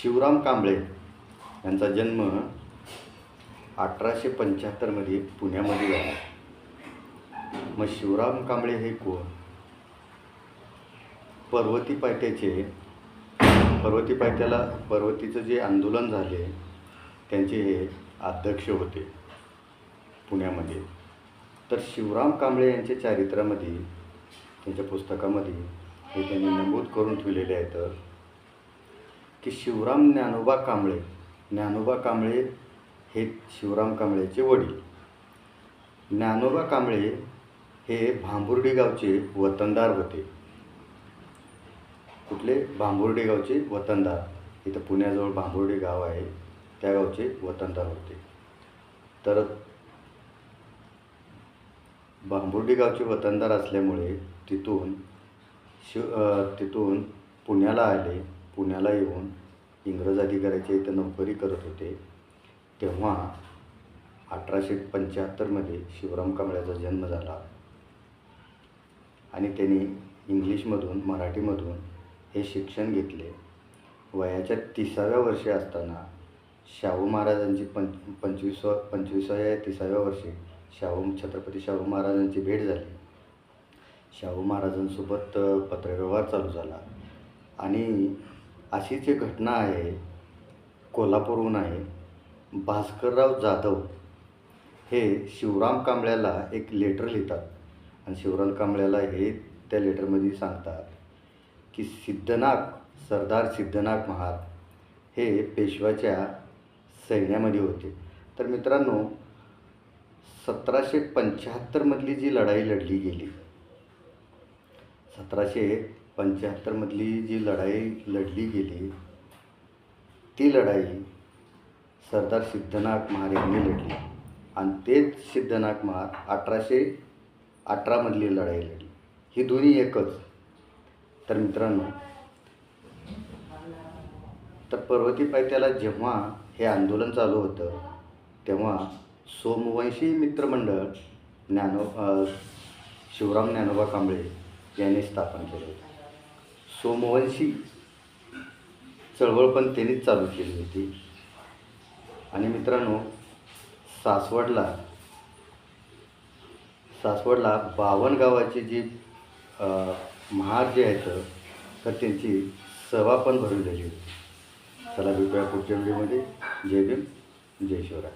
शिवराम कांबळे यांचा जन्म 1875 पुण्यामध्ये झाला. मग शिवराम कांबळे हे कोण? पर्वती पायथ्याचं जे आंदोलन झाले त्यांचे हे अध्यक्ष होते पुण्यामध्ये. तर शिवराम कांबळे यांच्या चारित्र्यामध्ये, त्यांच्या पुस्तकामध्ये हे त्यांनी नमूद करून ठेवलेले आहेत की शिवराम ज्ञानोबा कांबळे हे शिवराम कांबळेचे वडील. ज्ञानोबा कांबळे हे भांबुर्डी गावचे वतनदार होते. कुठले? भांबुर्डी गावचे वतनदार. इथं पुण्याजवळ भांबुर्डी गाव आहे, त्या गावचे वतनदार होते. तर भांबुर्डी गावचे वतनदार असल्यामुळे तिथून पुण्याला आले. पुण्याला येऊन इंग्रज अधिकाऱ्याच्या इथं नोकरी करत होते. तेव्हा 1875 शिवराम कांबळेचा जन्म झाला आणि त्यांनी इंग्लिशमधून मराठीमधून हे शिक्षण घेतले. वयाच्या 30व्या वर्षी असताना शाहू महाराजांची 30व्या वर्षी छत्रपती शाहू महाराजांची भेट झाली. शाहू महाराजांसोबत पत्रव्यवहार चालू झाला आणि अशीच एक घटना आहे, कोल्हापूरहून आहे. भास्करराव जाधव हे शिवराम कांबळेला एक लेटर लिहितात आणि शिवराम कांबळेला हे त्या लेटरमध्ये सांगतात की सरदार सिद्धनाथ महार हे पेशव्याच्या सैन्यामध्ये होते. तर मित्रांनो, 1775 जी लढाई लढली गेली, 1775 जी लढाई लढली गेली, ती लढाई सरदार सिद्धनाथ महार यांनी लढली आणि तेच सिद्धनाथ महार 1818 लढाई लढली. ही दोन्ही एकच. तर मित्रांनो, तर पर्वती पायथ्याला जेव्हा हे आंदोलन चालू होतं तेव्हा सोमवंशी मित्रमंडळ शिवराम ज्ञानोबा कांबळे यांनी स्थापन केलं होतं. सोमवंशी चळवळ पण त्यांनीच चालू केली होती. आणि मित्रांनो, सासवडला 52 गावाचे जे महार जे आहेत तर त्यांची सभा पण भरवलेली होती. चला भेटूया पुढच्या व्हिडिओमध्ये. जय भीम, जय शिवराय.